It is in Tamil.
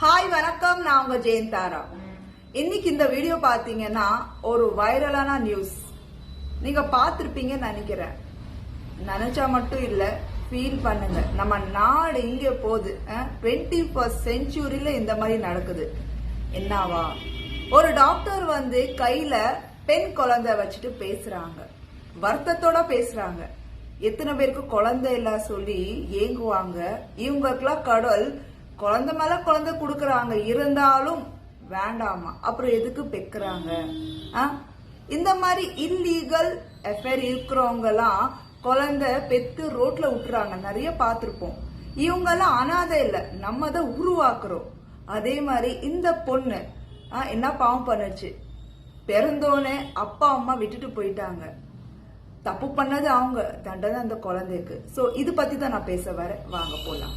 ஹாய் வணக்கம், நான் உங்க ஜெயந்தாரா. இன்னைக்கு இந்த வீடியோ பாத்தீங்கன்னா ஒரு வைரலான நியூஸ் நீங்க பாத்திருப்பீங்கன்னு நினைக்கிறேன். நினைச்சா மட்டும் இல்ல, ஃபீல் பண்ணுங்க. நம்ம நாடு இங்க போகுது. 21st செஞ்சுரியில இந்த மாதிரி நடக்குது. என்னவா, ஒரு டாக்டர் கையில பெண் குழந்தை வச்சுட்டு பேசுறாங்க, வருத்தத்தோட பேசுறாங்க. எத்தனை பேருக்கு குழந்தை இல்ல சொல்லி ஏங்குவாங்க. இவங்களுக்கெல்லாம் கடவுள் குழந்தை மேல குழந்தை கொடுக்கறாங்க, இருந்தாலும் வேண்டாமா, அப்புறம் எதுக்கு பெக்குறாங்க? இந்த மாதிரி இல்லீகல் அஃபேர் இருக்கிறவங்க எல்லாம் குழந்தை பெத்து ரோட்ல விட்டுறாங்க, நிறைய பார்த்திருப்போம். இவங்க எல்லாம் அனாதை இல்ல, நம்ம தான் உருவாக்குறோம். அதே மாதிரி இந்த பொண்ணு என்ன பாவம் பண்ணுச்சு, பிறந்தோன்னே அப்பா அம்மா விட்டுட்டு போயிட்டாங்க. தப்பு பண்ணது அவங்க, தண்டனை அந்த குழந்தைக்கு. சோ இது பத்தி தான் நான் பேச வரேன், வாங்க போலாம்.